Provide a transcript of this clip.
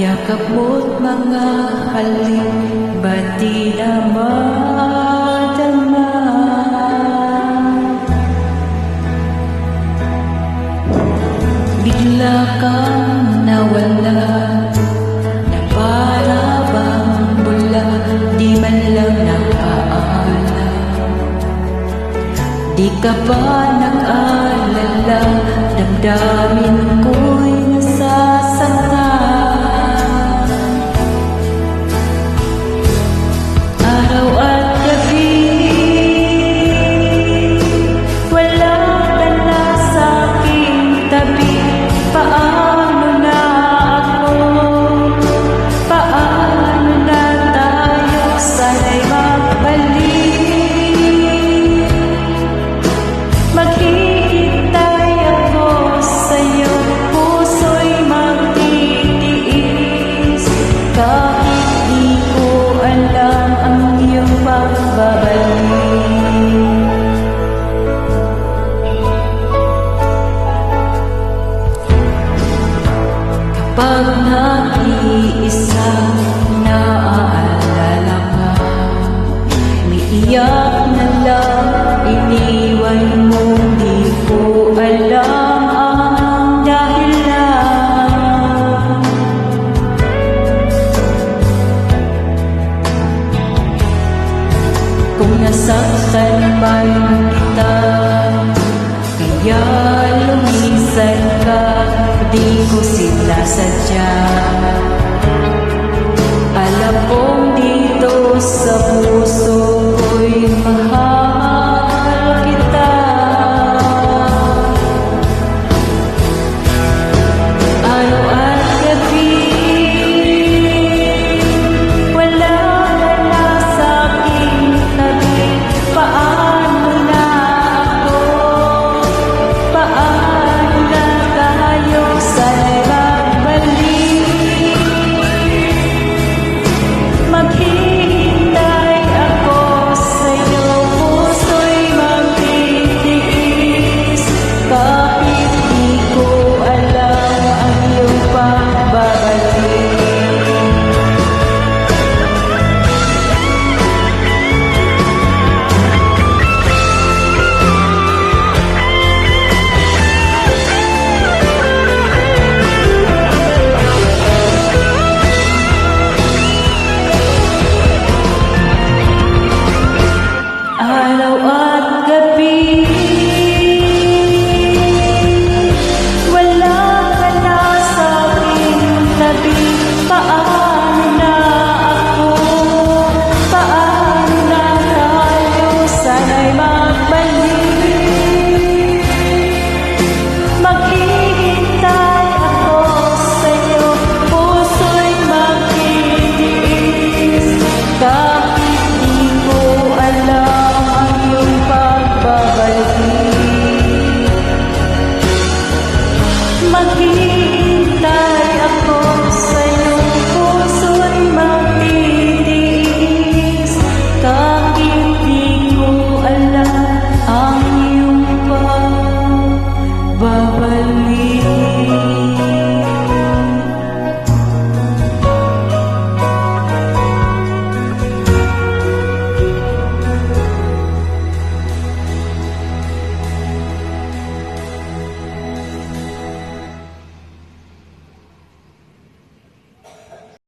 Yakap mo't mga halik, ba't di na madama? Bigla kang nawala, na para bang bula, di man lang nakaalam. Di ka ba nag-alala, damdamin ko'y nasasaktan. Araw at gabi, wala ka na sa'king tabi. Paano na ako? Paano na tayo? Sana'y magbalik. Maghihintay ako sa'yo, puso'y magtitiis. Kahit di ko alam ang iyong pagbabalik. Kapag nag-iisa, naaalala ka, umiiyak na lang, iniwan mo, di ko alam ang dahilan. Kung nasaktan man kita, kaya lumisan ka, di ko sinasadya. Alam kong dito sa puso ko'y mahal kita. Araw at gabi, wala ka na sa'king tabi. Paano na ako? Paano na tayo? Sana'y magbalik. Maghihintay ako sa'yo, puso'y magtitiis. Kahit di ko alam ang iyong pagbabalik. Araw at gabi, wala ka na sa'king tabi. Paano na ako? Paano na tayo? Sana'y magbalik. Maghihintay ako sa'yo, puso'y magtitiis. Kahit di ko alam ang iyong pagbabalik. Maghihintay